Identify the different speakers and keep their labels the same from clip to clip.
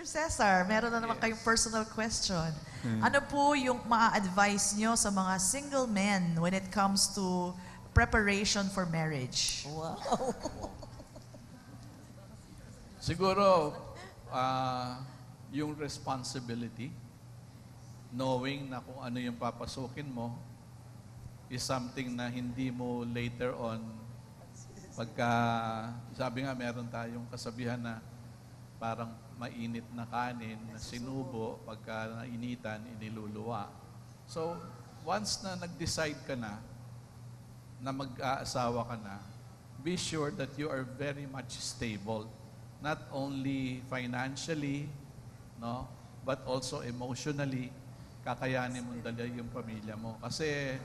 Speaker 1: Cesar, meron na naman kayong personal question. Ano po yung maa-advise nyo sa mga single men when it comes to preparation for marriage?
Speaker 2: Wow.
Speaker 3: Siguro, yung responsibility, knowing na kung ano yung papasukin mo, is something na hindi mo later on, pagka, sabi nga, meron tayong kasabihan na parang mainit na kanin na sinubo, pagka nainitan, iniluluwa. So, once na nag-decide ka na mag-aasawa ka na, be sure that you are very much stable. Not only financially, no, but also emotionally, kakayanin mong dala yung pamilya mo. Kasi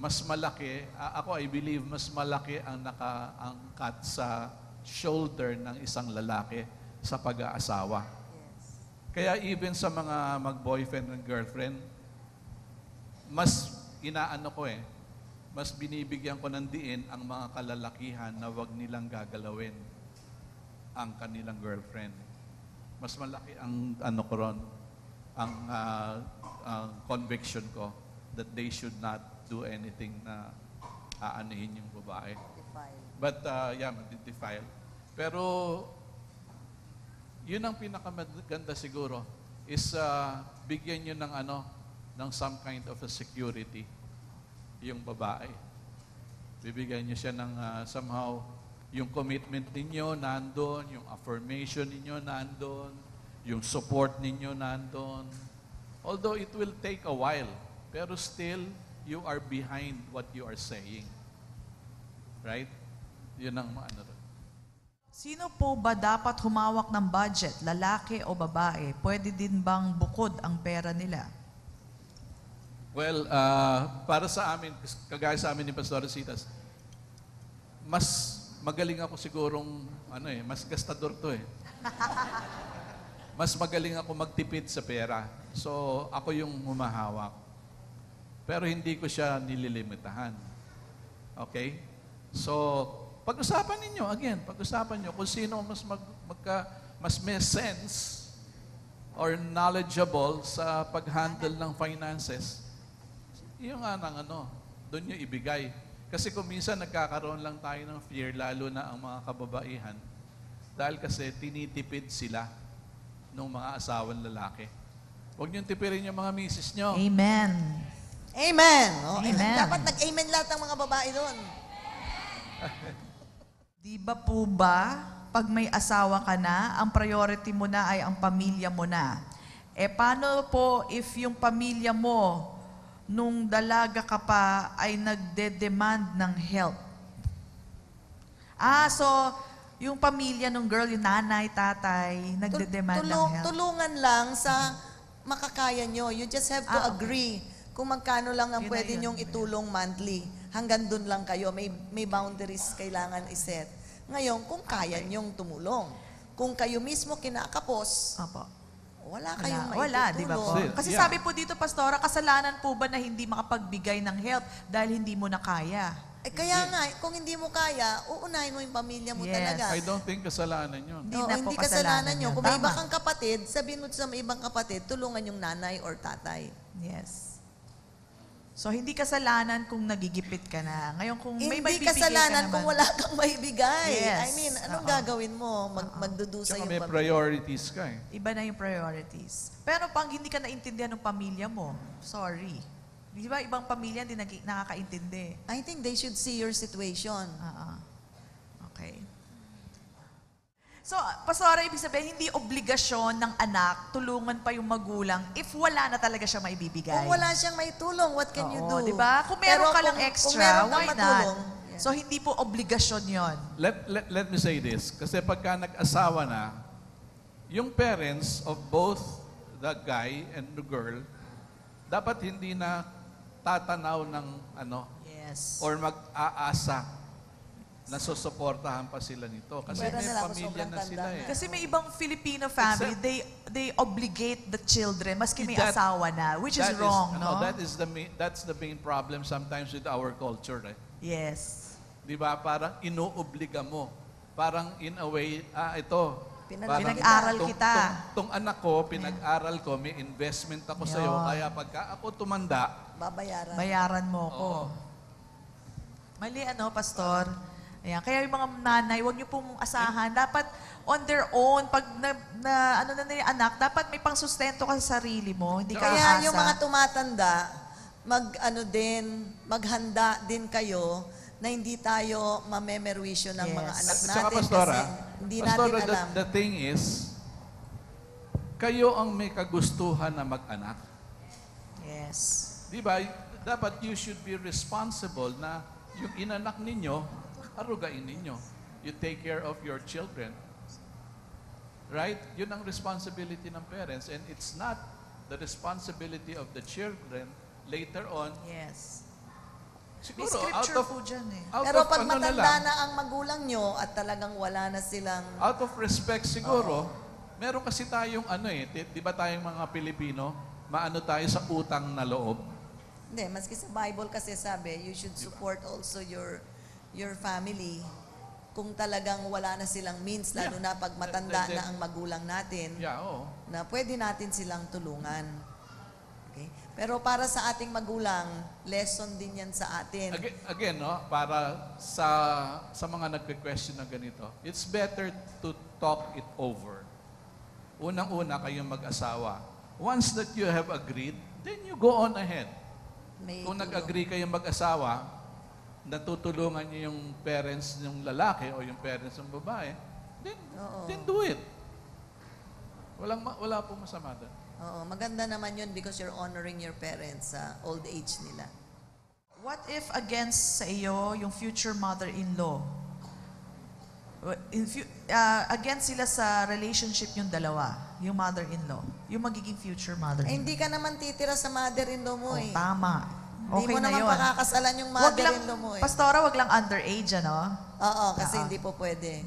Speaker 3: mas malaki, ako I believe, mas malaki ang nakaangkat sa shoulder ng isang lalaki sa pag-aasawa. Kaya even sa mga mag-boyfriend and girlfriend, mas inaano ko mas binibigyan ko ng diin ang mga kalalakihan na wag nilang gagalawin ang kanilang girlfriend. Mas malaki ang ano ko ron, ang conviction ko that they should not do anything na aanihin yung babae. But defile. Pero yun ang pinakamaganda siguro is bigyan nyo ng some kind of a security yung babae. Bibigyan nyo siya ng somehow yung commitment ninyo nandun, yung affirmation ninyo nandun, yung support ninyo nandun. Although it will take a while, pero still, you are behind what you are saying. Right? Yun ang
Speaker 1: Sino po ba dapat humawak ng budget, lalaki o babae? Pwede din bang bukod ang pera nila?
Speaker 3: Well, para sa amin, kagaya sa amin ni Pastor Citas, mas magaling ako sigurong, mas gastador to Mas magaling ako magtipid sa pera. So, ako yung humahawak. Pero hindi ko siya nililimitahan. Okay? So, pag-usapan ninyo, pag-usapan nyo kung sino mas may sense or knowledgeable sa pag-handle ng finances. Yung doon nyo ibigay. Kasi kung minsan nagkakaroon lang tayo ng fear, lalo na ang mga kababaihan, dahil kasi tinitipid sila ng mga asawang lalaki. Huwag niyong tipirin yung mga misis nyo.
Speaker 1: Amen.
Speaker 2: Amen.
Speaker 1: Amen.
Speaker 2: Dapat nag-amen lahat ng mga babae doon.
Speaker 1: Di ba po ba, pag may asawa ka na, ang priority mo na ay ang pamilya mo na? Paano po if yung pamilya mo, nung dalaga ka pa, ay nagde-demand ng help? So, yung pamilya ng girl, yung nanay, tatay, nagde-demand ng help?
Speaker 2: Tulungan lang sa makakaya nyo. You just have to agree kung magkano lang ang pwede nyong itulong monthly. Hanggang dun lang kayo. May boundaries kailangan iset. Ngayon, kung kaya nyong tumulong, kung kayo mismo kinakapos, wala kayong maitutulong.
Speaker 1: Di ba po? Kasi sabi po dito, Pastora, kasalanan po ba na hindi makapagbigay ng help dahil hindi mo na kaya?
Speaker 2: Kaya nga, kung hindi mo kaya, uunahin mo yung pamilya mo talaga.
Speaker 3: I don't think kasalanan yun.
Speaker 2: Hindi kasalanan yun. Kung may iba kang kapatid, sabihin mo sa may ibang kapatid, tulungan yung nanay or tatay.
Speaker 1: Yes. So, hindi kasalanan kung nagigipit ka na. Ngayon, kung may
Speaker 2: Hindi
Speaker 1: maibibigay
Speaker 2: kasalanan
Speaker 1: ka
Speaker 2: kung wala kang maibigay.
Speaker 1: Yes.
Speaker 2: I mean, anong gagawin mo? Magdudusa
Speaker 3: Tsaka
Speaker 2: yung
Speaker 3: may
Speaker 2: pamilya.
Speaker 3: priorities ka
Speaker 1: Iba na yung priorities. Pero pag hindi ka naintindihan ng pamilya mo, sorry. Di ba ibang pamilya hindi nakakaintindi?
Speaker 2: I think they should see your situation.
Speaker 1: Okay. So, Pastora, ibig sabihin, hindi obligasyon ng anak, tulungan pa yung magulang if wala na talaga siya maibibigay.
Speaker 2: Kung wala siyang may tulong, what can you do?
Speaker 1: Di ba? Kung meron ka lang
Speaker 2: kung
Speaker 1: extra,
Speaker 2: meron kang
Speaker 1: why
Speaker 2: matulong,
Speaker 1: not? So, hindi po obligasyon yon.
Speaker 3: Let me say this. Kasi pagka nag-asawa na, yung parents of both the guy and the girl, dapat hindi na tatanaw ng
Speaker 1: Yes.
Speaker 3: or mag-aasa na susuportahan pa sila nito. Kasi
Speaker 2: Pwede
Speaker 3: may
Speaker 2: nila ako
Speaker 3: pamilya
Speaker 2: sobrang
Speaker 3: na sila
Speaker 2: tanda.
Speaker 1: Kasi may ibang Filipino family, they obligate the children maski may asawa na, which is wrong, no?
Speaker 3: That's the main problem sometimes with our culture.
Speaker 1: Yes.
Speaker 3: Di ba? Parang inuobliga mo. Parang in a way, ito,
Speaker 1: Pinag-aral kita.
Speaker 3: Tong anak ko, pinag-aral ko, may investment ako sa'yo,
Speaker 1: Yun.
Speaker 3: kaya pagka ako tumanda,
Speaker 2: Babayaran.
Speaker 1: Bayaran mo ko.
Speaker 3: Oo.
Speaker 1: Mali Pastor? Ayan. Kaya yung mga nanay, huwag niyo pong asahan. Dapat on their own, pag ano na nila anak, dapat may pangsustento ka sa sarili mo. Hindi ka
Speaker 2: Kaya
Speaker 1: aasa.
Speaker 2: yung mga tumatanda, maghanda din kayo na hindi tayo mamemerwisyo ng
Speaker 1: Yes.
Speaker 2: mga anak
Speaker 3: At
Speaker 2: natin
Speaker 3: saka, Pastora,
Speaker 2: kasi hindi
Speaker 3: Pastora,
Speaker 2: natin alam.
Speaker 3: the thing is, kayo ang may kagustuhan na mag-anak.
Speaker 1: Yes.
Speaker 3: Di ba? Dapat you should be responsible na yung inanak ninyo, arugain ninyo. You take care of your children. Right? Yun ang responsibility ng parents, and it's not the responsibility of the children later on.
Speaker 1: Yes. May
Speaker 3: Siguro,
Speaker 1: scripture po dyan eh.
Speaker 3: out
Speaker 2: Pero
Speaker 3: of
Speaker 2: pag
Speaker 3: ano na
Speaker 2: matanda
Speaker 3: lang,
Speaker 2: na ang magulang nyo at talagang wala na silang...
Speaker 3: out of respect siguro, meron kasi tayong di ba tayong mga Pilipino, maano tayo sa utang na loob.
Speaker 2: Hindi, maski sa Bible kasi sabi, you should support also your family kung talagang wala na silang means, lalo na pag matanda na ang magulang natin,
Speaker 3: Yeah, oo.
Speaker 2: na pwede natin silang tulungan. Okay? Pero para sa ating magulang, lesson din yan sa atin.
Speaker 3: Again, no, para sa mga nagque-question na ganito, it's better to talk it over. Unang-una kayong mag-asawa. Once that you have agreed, then you go on ahead.
Speaker 2: May
Speaker 3: Kung
Speaker 2: tulong.
Speaker 3: nag-agree kayong mag-asawa, natutulungan niyo yung parents ng lalaki o yung parents ng babae, then do it. Wala pong masama doon.
Speaker 2: Oo, maganda naman yun because you're honoring your parents sa old age nila.
Speaker 1: What if against sa iyo yung future mother-in-law? Against sila sa relationship yung dalawa, yung mother-in-law, yung magiging future
Speaker 2: Eh,
Speaker 1: mother-in-law.
Speaker 2: hindi ka naman titira sa mother-in-law mo eh.
Speaker 1: Tama.
Speaker 2: Hindi
Speaker 1: Okay
Speaker 2: mo
Speaker 1: na
Speaker 2: naman
Speaker 1: yun.
Speaker 2: pakakasalan yung
Speaker 1: Wag lang,
Speaker 2: mother-in-law mo eh.
Speaker 1: Pastora, wag lang underage, ano?
Speaker 2: Oo, kasi hindi po pwede.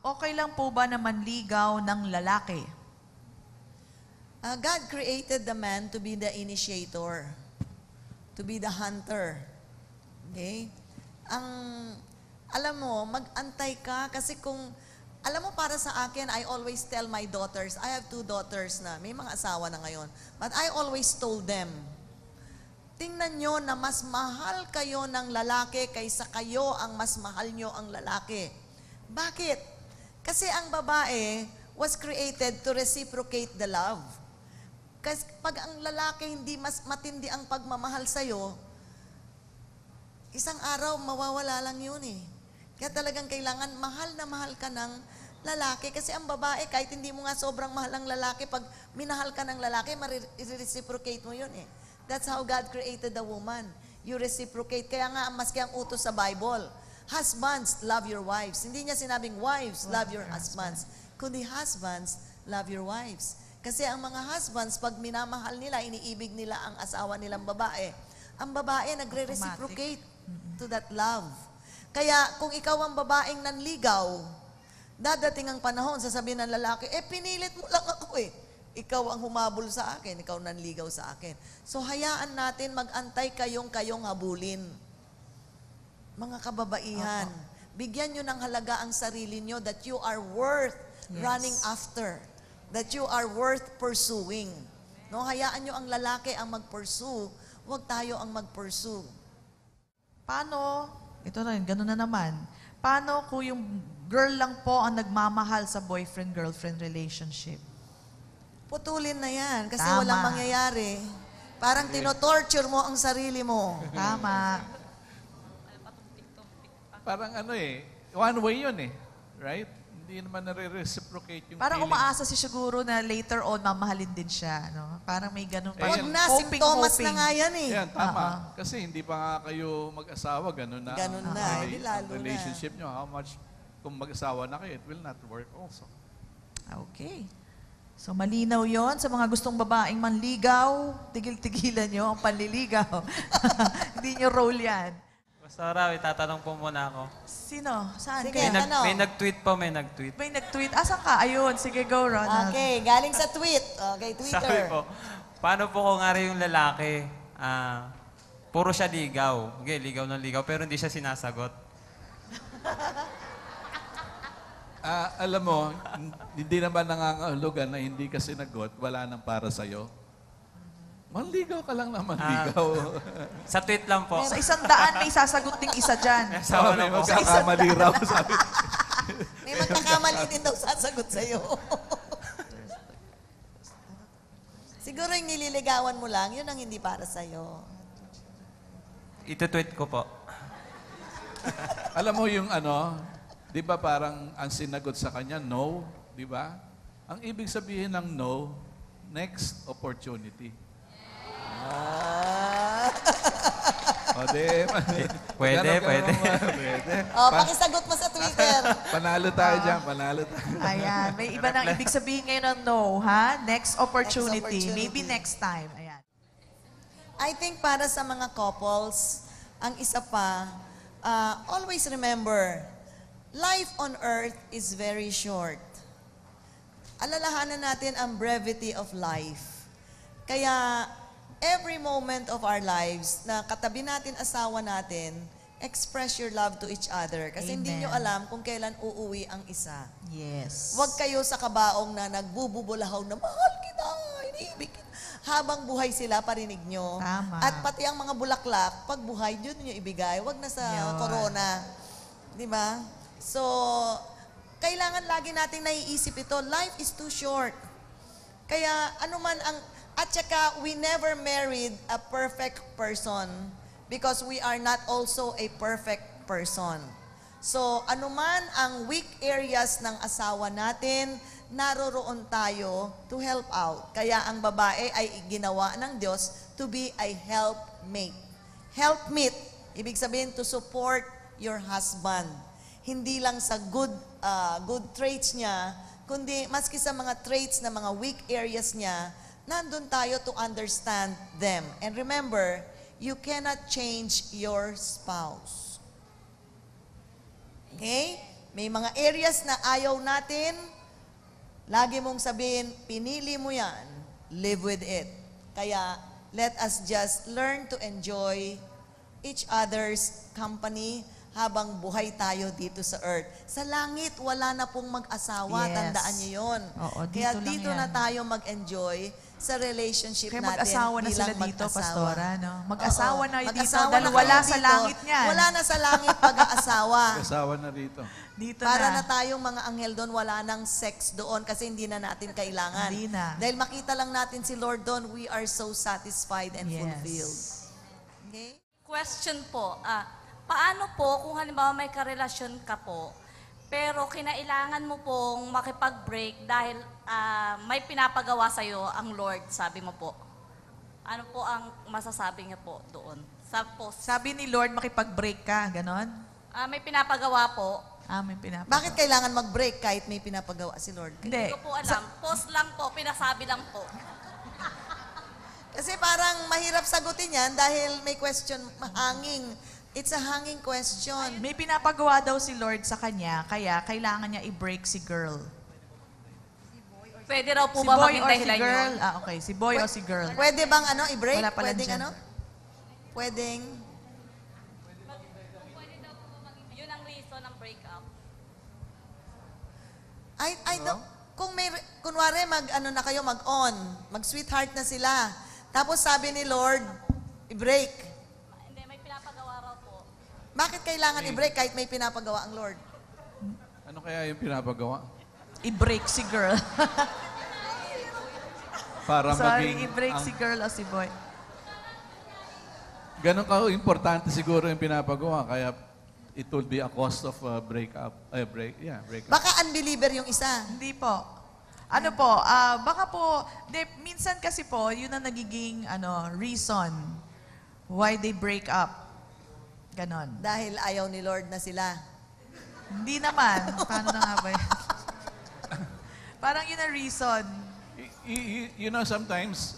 Speaker 1: Okay lang po ba na manligaw ng lalaki?
Speaker 2: God created the man to be the initiator, to be the hunter. Okay? Alam mo, mag-antay ka kasi alam mo para sa akin, I always tell my daughters, I have 2 daughters na, may mga asawa na ngayon, but I always told them, tingnan nyo na mas mahal kayo ng lalaki kaysa kayo ang mas mahal nyo ang lalaki. Bakit? Kasi ang babae was created to reciprocate the love. Kasi pag ang lalaki hindi mas matindi ang pagmamahal sa'yo, isang araw mawawala lang yun eh. Kaya talagang kailangan mahal na mahal ka ng lalaki. Kasi ang babae, kahit hindi mo nga sobrang mahal ang lalaki, pag minahal ka ng lalaki, reciprocate mo yun eh. That's how God created the woman. You reciprocate. Kaya nga, maski ang utos sa Bible, husbands, love your wives. Hindi niya sinabing, wives, love your husbands. Kundi husbands, love your wives. Kasi ang mga husbands, pag minamahal nila, iniibig nila ang asawa nilang babae, ang babae nagre-reciprocate to that love. Kaya kung ikaw ang babaeng nanligaw, dadating ang panahon, sasabihin ng lalaki, pinilit mo lang ako eh. Ikaw ang humabol sa akin, ikaw nanligaw sa akin. So hayaan natin mag-antay kayong habulin. Mga kababaihan, bigyan nyo ng halaga ang sarili nyo that you are worth running after. That you are worth pursuing. No, hayaan nyo ang lalaki ang mag-pursue, huwag tayo ang mag-pursue.
Speaker 1: Paano, ito na, gano'n na naman. Paano kung yung girl lang po ang nagmamahal sa boyfriend-girlfriend relationship?
Speaker 2: Putulin na yan kasi
Speaker 1: Tama.
Speaker 2: walang mangyayari. Parang tinotorture mo ang sarili mo.
Speaker 1: Tama.
Speaker 3: Parang one way yun eh. Right? Hindi naman nare-reciprocate yung
Speaker 1: Parang
Speaker 3: feeling.
Speaker 1: umaasa si siguro na later on mamahalin din siya. No? Parang may ganun pa.
Speaker 2: Huwag
Speaker 3: Ayan.
Speaker 2: na, simptomas na nga yan eh.
Speaker 3: Yan, tama. Kasi hindi pa nga kayo mag-asawa, ganun na.
Speaker 2: Ganun
Speaker 3: ang
Speaker 2: na, hindi lalo
Speaker 3: ang relationship nyo, how much, kung mag-asawa na kayo, it will not work also.
Speaker 1: Okay. So malinaw yon sa mga gustong babaeng manligaw, tigil-tigilan nyo ang panliligaw. Hindi nyo role yan.
Speaker 4: Pastora, itatanong po muna ako.
Speaker 1: Sino? Saan?
Speaker 2: Sige.
Speaker 1: Kaya
Speaker 2: Ano?
Speaker 4: May nag-tweet po, may nag-tweet.
Speaker 1: may nag-tweet. Asan ka? Ayun. Sige, go, Ronald.
Speaker 2: Okay, galing sa tweet. Okay,
Speaker 4: Sabi
Speaker 2: Twitter.
Speaker 4: po, paano po kung nga rin yung lalaki, puro siya ligaw. Okay, ligaw ng ligaw, pero hindi siya sinasagot.
Speaker 3: Alam mo, hindi naman nangangahulugan na hindi ka sinagot, wala nang para sa'yo. Manligaw ka lang na manligaw.
Speaker 4: Sa tweet lang po.
Speaker 1: Sa 100 may sasagot ding isa dyan.
Speaker 4: Sama
Speaker 3: May
Speaker 4: na po.
Speaker 3: magkakamali raw, sabi.
Speaker 2: May magkakamali din daw sasagot sa'yo. Siguro yung nililigawan mo lang, yun ang hindi para sa'yo.
Speaker 4: Ito-tweet ko po.
Speaker 3: Alam mo yung di ba parang ang sinagot sa kanya, no, di ba? Ang ibig sabihin ng no, next opportunity. O,
Speaker 4: Pwede, pwede.
Speaker 3: Pwede.
Speaker 2: Pakisagot mo sa Twitter.
Speaker 3: Panalo tayo dyan, panalo tayo.
Speaker 1: Ayan, may iba nang ibig sabihin ngayon ng no, ha? Next opportunity.
Speaker 2: Next opportunity.
Speaker 1: Maybe next time. Ayan.
Speaker 2: I think para sa mga couples, ang isa pa, always remember, life on earth is very short. Alalahanan natin ang brevity of life. Kaya, every moment of our lives na katabi natin asawa natin, express your love to each other. Kasi hindi
Speaker 1: Amen.
Speaker 2: nyo alam kung kailan uuwi ang isa.
Speaker 1: Yes.
Speaker 2: Huwag kayo sa kabaong na nagbububulahaw na, mahal kita, iniibig kita. Habang buhay sila, parinig nyo.
Speaker 1: Tama.
Speaker 2: At pati ang mga bulaklak, pag buhay, yun nyo ibigay. Huwag na sa
Speaker 1: Yun.
Speaker 2: corona. Di ba? So, kailangan lagi nating naiisip ito, life is too short. Kaya anuman ang, at saka we never married a perfect person because we are not also a perfect person. So, anuman ang weak areas ng asawa natin, naroroon tayo to help out. Kaya ang babae ay ginawa ng Diyos to be a helpmate. Helpmate, ibig sabihin to support your husband. Hindi lang sa good traits niya, kundi maski sa mga traits na mga weak areas niya, nandun tayo to understand them. And remember, you cannot change your spouse. Okay? May mga areas na ayaw natin, lagi mong sabihin, pinili mo yan, live with it. Kaya, let us just learn to enjoy each other's company habang buhay tayo dito sa earth. Sa langit, wala na pong mag-asawa.
Speaker 1: Yes.
Speaker 2: Tandaan niyo yun.
Speaker 1: Oo,
Speaker 2: Kaya
Speaker 1: dito lang
Speaker 2: dito
Speaker 1: yan.
Speaker 2: na tayo mag-enjoy sa relationship
Speaker 1: Kaya
Speaker 2: natin
Speaker 1: mag-asawa na sila
Speaker 2: bilang
Speaker 1: dito,
Speaker 2: mag-asawa.
Speaker 1: Pastora, no? Mag-asawa
Speaker 2: Oo.
Speaker 1: na dito
Speaker 2: Mag-asawa
Speaker 1: dahil
Speaker 2: na
Speaker 1: wala
Speaker 2: kayo
Speaker 1: sa
Speaker 2: dito.
Speaker 1: langit yan.
Speaker 2: Wala na sa langit pag-aasawa.
Speaker 3: Kasawa na rito.
Speaker 1: Dito
Speaker 2: Para
Speaker 1: na.
Speaker 2: na tayong mga anghel doon, wala nang sex doon kasi hindi na natin kailangan.
Speaker 1: Hindi na.
Speaker 2: Dahil makita lang natin si Lord doon, we are so satisfied and fulfilled. Okay?
Speaker 5: Question po, paano po kung halimbawa may karelasyon ka po, pero kinailangan mo pong makipag-break dahil may pinapagawa sa'yo ang Lord, sabi mo po. Ano po ang masasabi niyo po doon?
Speaker 1: Sabi ni Lord, makipag-break ka, ganon?
Speaker 5: May pinapagawa po.
Speaker 1: May pinapagawa.
Speaker 2: Bakit kailangan mag-break kahit may pinapagawa si Lord?
Speaker 1: Hindi.
Speaker 5: Hindi ko po alam. Post lang po, pinasabi lang po.
Speaker 2: Kasi parang mahirap sagutin yan dahil may question, hanging. It's a hanging question.
Speaker 1: May pinapagawa daw si Lord sa kanya, kaya kailangan niya i-break si girl.
Speaker 5: Pwede raw po
Speaker 1: Si
Speaker 5: ba
Speaker 1: boy
Speaker 5: maging
Speaker 1: or si
Speaker 5: dahilan
Speaker 1: girl?
Speaker 5: yun?
Speaker 1: Okay, si boy o si girl.
Speaker 2: Pwede bang i-break?
Speaker 1: Wala palang
Speaker 2: Pwedeng
Speaker 1: gender.
Speaker 2: Pwedeng.
Speaker 5: Yun ang reason ng breakup.
Speaker 2: I don't, kung may, kunwari mag-on, mag-sweetheart na sila. Tapos sabi ni Lord, i-break.
Speaker 5: Hindi, may pinapagawa raw po.
Speaker 2: Bakit kailangan i-break kahit may pinapagawa ang Lord?
Speaker 3: Ano kaya yung pinapagawa?
Speaker 1: I-break si girl.
Speaker 3: Para
Speaker 1: Sorry,
Speaker 3: maging
Speaker 1: i-break
Speaker 3: ang-
Speaker 1: si girl o si boy.
Speaker 3: Ganon ka-importante siguro yung pinapagawa, kaya it will be a cost of breakup. Breakup.
Speaker 2: Baka unbeliever yung isa.
Speaker 1: Hindi po. Ano po, baka po, minsan kasi po, yun ang nagiging reason why they break up. Ganon.
Speaker 2: Dahil ayaw ni Lord na sila.
Speaker 1: Hindi naman. Paano na nga ba yun? Parang yun ang reason.
Speaker 3: You know, sometimes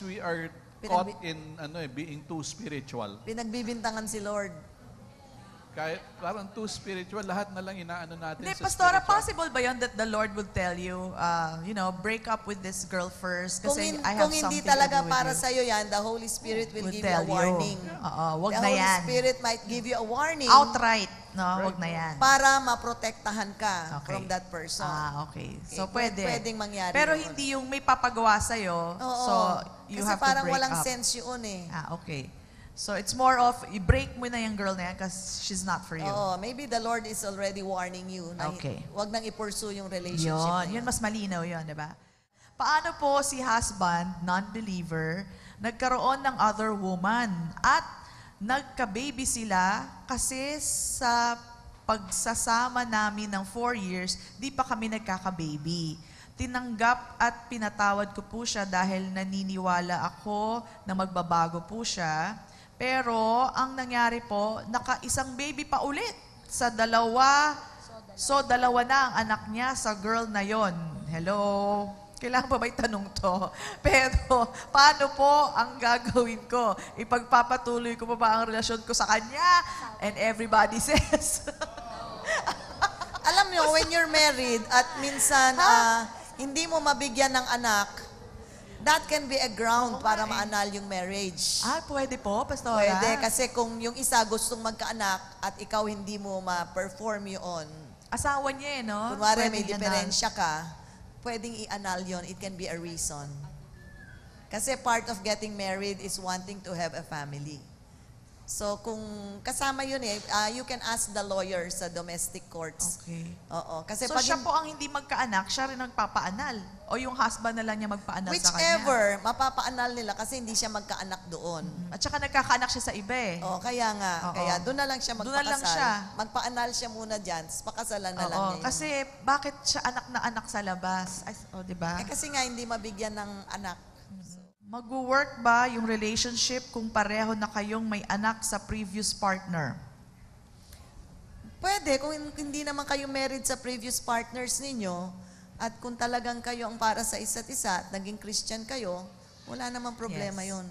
Speaker 3: we are caught in being too spiritual.
Speaker 2: Pinagbibintangan si Lord.
Speaker 3: Kahit parang too spiritual, lahat na lang inaano natin
Speaker 1: Hindi,
Speaker 3: sa
Speaker 1: Pastora,
Speaker 3: spiritual.
Speaker 1: possible ba yun that the Lord would tell you, break up with this girl first kasi I
Speaker 2: Kung
Speaker 1: have
Speaker 2: hindi
Speaker 1: something
Speaker 2: talaga
Speaker 1: to do with
Speaker 2: para
Speaker 1: you.
Speaker 2: sa'yo yan, the Holy Spirit will
Speaker 1: Would
Speaker 2: give you a
Speaker 1: tell you.
Speaker 2: warning.
Speaker 1: Oo, wag
Speaker 2: The
Speaker 1: na
Speaker 2: Holy
Speaker 1: yan.
Speaker 2: Spirit might give you a warning
Speaker 1: Outright, no? Wag na yan.
Speaker 2: para maprotektahan ka
Speaker 1: Okay.
Speaker 2: from that person.
Speaker 1: Okay. So,
Speaker 2: Okay,
Speaker 1: pwede.
Speaker 2: pwedeng mangyari
Speaker 1: Pero
Speaker 2: yun.
Speaker 1: hindi yung may papagawa sa'yo,
Speaker 2: Oo.
Speaker 1: so you
Speaker 2: Kasi
Speaker 1: have to
Speaker 2: parang
Speaker 1: break
Speaker 2: walang
Speaker 1: up.
Speaker 2: sense yun eh.
Speaker 1: Okay. So, it's more of, i-break mo na yung girl na yan because she's not for you.
Speaker 2: Oo, maybe the Lord is already warning you na
Speaker 1: Okay.
Speaker 2: wag nang i-pursue yung relationship na
Speaker 1: Yun mas malinaw yun, di ba? Paano po si husband, non-believer, nagkaroon ng other woman at nagka-baby sila kasi sa pagsasama namin ng 4 years, di pa kami nagkaka-baby. Tinanggap at pinatawad ko po siya dahil naniniwala ako na magbabago po siya. Pero ang nangyari po, naka-isang baby pa ulit sa dalawa. So, dalawa na ang anak niya sa girl na yon. Hello? Kailangan pa ba itanong to? Pero, paano po ang gagawin ko? Ipagpapatuloy ko pa ba ang relasyon ko sa kanya? And everybody says,
Speaker 2: Alam nyo, when you're married at minsan hindi mo mabigyan ng anak, that can be a ground para maanal yung marriage.
Speaker 1: pwede po, Pastora?
Speaker 2: Pwede, kasi kung yung isa gustong magkaanak at ikaw hindi mo ma-perform yun,
Speaker 1: Asawa niya no?
Speaker 2: kunwari may
Speaker 1: Pwedeng
Speaker 2: diferensya ka, pwedeng i-annul yun. It can be a reason. Kasi part of getting married is wanting to have a family. So kung kasama yun you can ask the lawyer sa domestic courts.
Speaker 1: Okay.
Speaker 2: Oo. Kasi
Speaker 1: So,
Speaker 2: pag
Speaker 1: siya po ang hindi magkaanak, siya rin nagpapaanal? O yung husband na lang niya magpaanal sa kanya?
Speaker 2: whichever, mapapaanal nila kasi hindi siya magkaanak doon.
Speaker 1: At saka nagkakaanak siya sa iba eh.
Speaker 2: Oh, kaya nga.
Speaker 1: Oo.
Speaker 2: Kaya doon na lang siya
Speaker 1: Doon
Speaker 2: magpakasal.
Speaker 1: na lang siya.
Speaker 2: Magpaanal siya muna dyan, tapos pakasalan na lang
Speaker 1: Oo,
Speaker 2: niya yun.
Speaker 1: kasi bakit siya anak na anak sa labas? Ay, di ba?
Speaker 2: Kasi nga hindi mabigyan ng anak.
Speaker 1: Mag-work ba yung relationship kung pareho na kayong may anak sa previous partner?
Speaker 2: Pwede, kung hindi naman kayo married sa previous partners ninyo, at kung talagang kayo ang para sa isa't isa at naging Christian kayo, wala namang problema
Speaker 1: Yes.
Speaker 2: yun.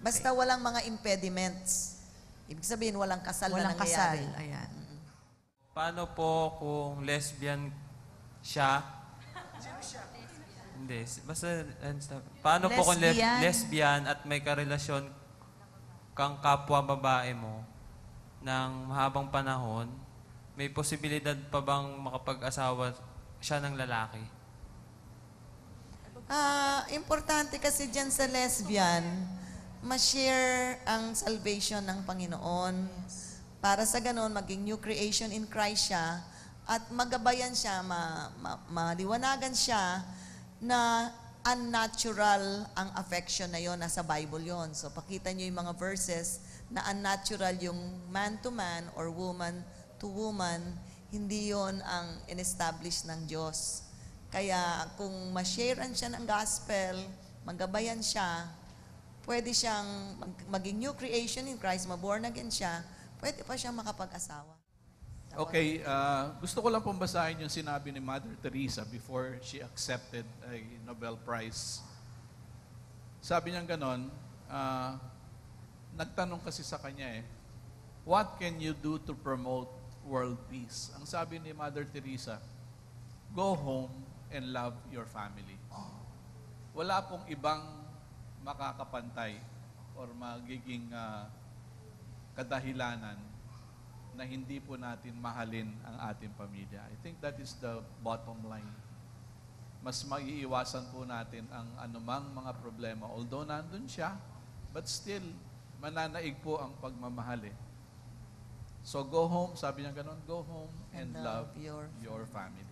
Speaker 2: Basta walang mga impediments. Ibig sabihin, walang kasal
Speaker 1: Walang
Speaker 2: na nangyayari.
Speaker 1: kasal. Ayan.
Speaker 4: Paano po kung lesbian siya? Hindi. Basta, paano po kung
Speaker 1: Lesbian?
Speaker 4: lesbian at may karelasyon kang kapwa babae mo ng mahabang panahon, may posibilidad pa bang makapag-asawa siya ng lalaki?
Speaker 2: Importante kasi dyan sa lesbian, ma-share ang salvation ng Panginoon. Para sa ganon, maging new creation in Christ siya at magabayan siya, maliwanagan siya na unnatural ang affection na yon, nasa Bible yon. So pakita nyo yung mga verses na unnatural yung man to man or woman to woman, hindi yon ang in-establish ng Diyos. Kaya kung ma-sharean siya ng gospel, magabayan siya, pwede siyang maging new creation in Christ, ma-born again siya, pwede pa siyang makapag-asawa.
Speaker 3: Okay, gusto ko lang pong basahin yung sinabi ni Mother Teresa before she accepted a Nobel Prize. Sabi niya ganon, nagtanong kasi sa kanya what can you do to promote world peace? Ang sabi ni Mother Teresa, go home and love your family. Wala pong ibang makakapantay or magiging kadahilanan na hindi po natin mahalin ang ating pamilya. I think that is the bottom line. Mas maiiwasan po natin ang anumang mga problema. Although nandun siya, but still, mananaig po ang pagmamahal So go home, sabi niya ganon, go home and love your family.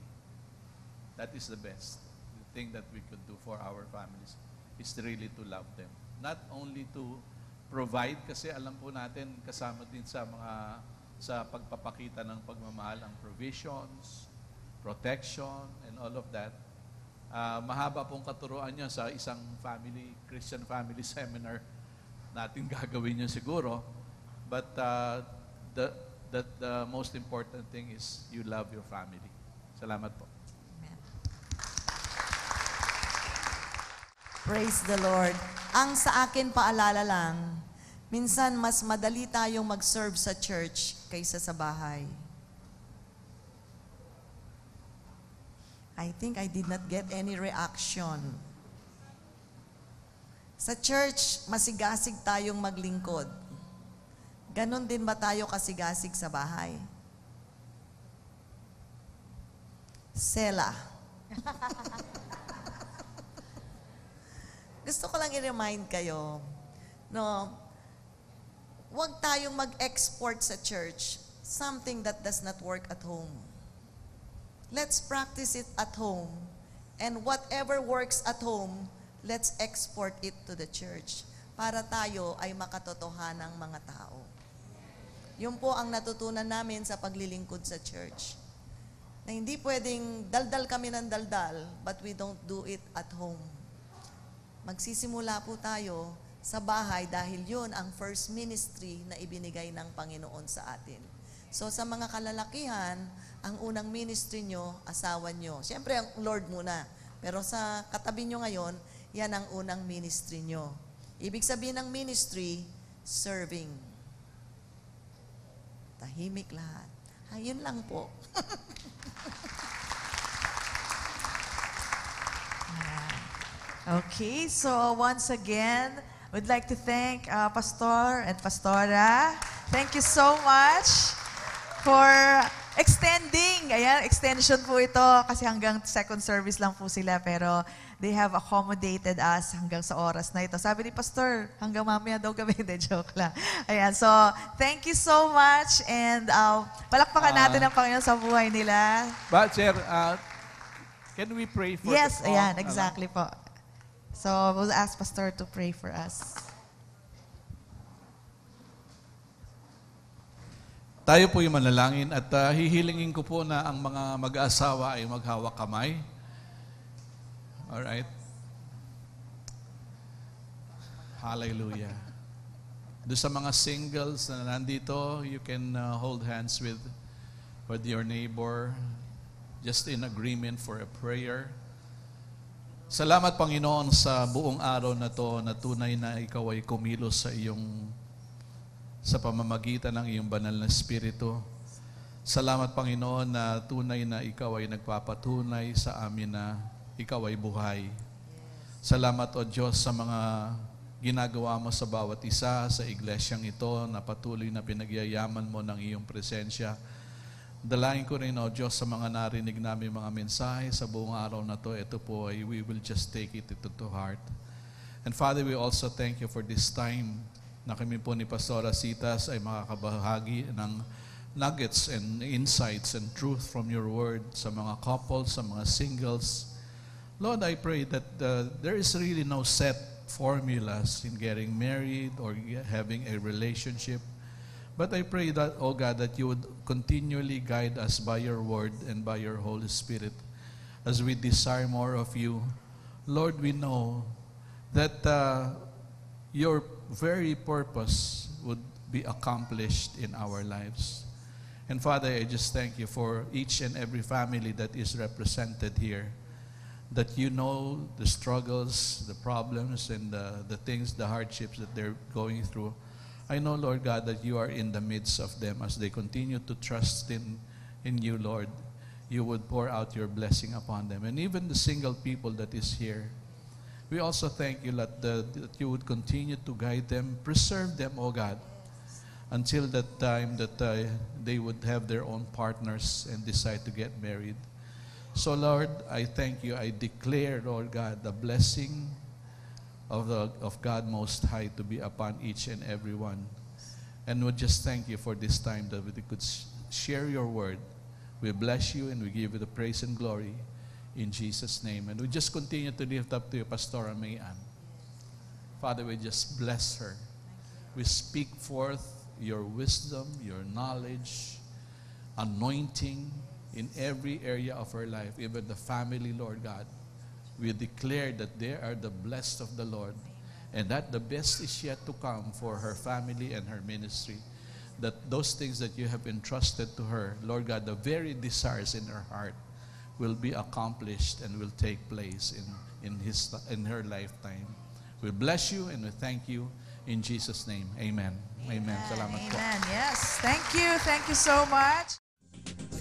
Speaker 3: That is the best. The thing that we could do for our families is really to love them. Not only to provide, kasi alam po natin, kasama din sa pagpapakita ng pagmamahal ang provisions, protection, and all of that. Mahaba pong katuruan niya sa isang Christian family seminar natin gagawin niyo siguro. But the most important thing is you love your family. Salamat po.
Speaker 2: Praise the Lord. Ang sa akin paalala lang, Minsan, mas madali tayong mag-serve sa church kaysa sa bahay. I think I did not get any reaction. Sa church, masigasig tayong maglingkod. Ganon din ba tayo kasigasig sa bahay? Sela. Gusto ko lang i-remind kayo, no, huwag tayong mag-export sa church something that does not work at home. Let's practice it at home. And whatever works at home, let's export it to the church para tayo ay makatotohanang mga tao. Yun po ang natutunan namin sa paglilingkod sa church. Na hindi pwedeng daldal kami ng daldal, but we don't do it at home. Magsisimula po tayo sa bahay dahil yun ang first ministry na ibinigay ng Panginoon sa atin. So sa mga kalalakihan, ang unang ministry nyo, asawa nyo. Siyempre, ang Lord muna. Pero sa katabi nyo ngayon, yan ang unang ministry nyo. Ibig sabihin ng ministry, serving. Tahimik lahat. Ayun lang po.
Speaker 1: Okay, so once again, we'd like to thank Pastor and Pastora. Thank you so much for extending. Ayan, extension po ito kasi hanggang second service lang po sila pero they have accommodated us hanggang sa oras na ito. Sabi ni Pastor, hanggang mamaya daw kami. Hindi, joke lang. Ayan, so thank you so much and palakpakan natin ang Panginoon sa buhay nila.
Speaker 3: But, Sir, can we pray for
Speaker 1: Yes,
Speaker 3: the
Speaker 1: ayan, exactly po. So we'll ask Pastor to pray for us.
Speaker 3: Tayo po yung manalangin at hihilingin ko po na ang mga mag-aasawa ay maghawak kamay. Alright? Hallelujah. Do sa mga singles na nandito, you can hold hands with your neighbor, just in agreement for a prayer. Salamat, Panginoon, sa buong araw na to na tunay na ikaw ay kumilos sa pamamagitan ng iyong banal na Espiritu. Salamat, Panginoon, na tunay na ikaw ay nagpapatunay sa amin na ikaw ay buhay. Salamat, O Diyos, sa mga ginagawa mo sa bawat isa sa iglesyang ito na patuloy na pinagyayaman mo ng iyong presensya. Dalangin ko rin, O Diyos, sa mga narinig namin mga mensahe sa buong araw na to, ito po ay we will just take it to heart. And Father, we also thank you for this time na kami po ni Pastora Citas ay makakabahagi ng nuggets and insights and truth from your word sa mga couples, sa mga singles. Lord, I pray that there is really no set formulas in getting married or having a relationship. But I pray that, oh God, that you would continually guide us by your word and by your Holy Spirit as we desire more of you. Lord, we know that your very purpose would be accomplished in our lives. And Father, I just thank you for each and every family that is represented here, that you know the struggles, the problems, and the things, the hardships that they're going through. I know, Lord God, that you are in the midst of them as they continue to trust in you, Lord. You would pour out your blessing upon them. And even the single people that is here, we also thank you that you would continue to guide them, preserve them, oh God, until that time that they would have their own partners and decide to get married. So, Lord, I thank you. I declare, Lord God, the blessing of God Most High to be upon each and every one. And we just thank you for this time that we could share your word. We bless you and we give you the praise and glory in Jesus' name. And we just continue to lift up to you, Pastora Mayan. Father, we just bless her. We speak forth your wisdom, your knowledge, anointing in every area of her life, even the family, Lord God. We declare that they are the blessed of the Lord and that the best is yet to come for her family and her ministry. That those things that you have entrusted to her, Lord God, the very desires in her heart will be accomplished and will take place in her lifetime. We bless you and we thank you In Jesus' name, amen. Amen. Salamat po.
Speaker 1: Amen. Yes. Thank you. Thank you so much.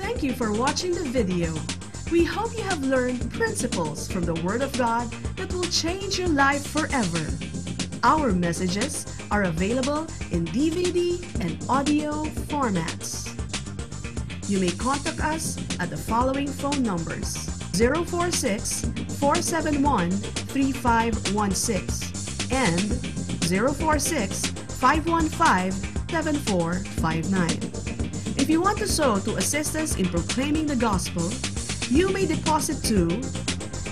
Speaker 6: Thank you for watching the video. We hope you have learned principles from the Word of God that will change your life forever. Our messages are available in DVD and audio formats. You may contact us at the following phone numbers: 046-471-3516 and 046-515-7459. If you want to sow to assist us in proclaiming the gospel, you may deposit to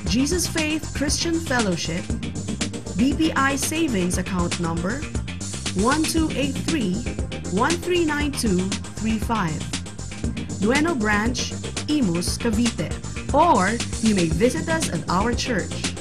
Speaker 6: Jesus Faith Christian Fellowship, BPI Savings Account Number 1283-139235, Dueno Branch, Imus, Cavite. Or you may visit us at our church,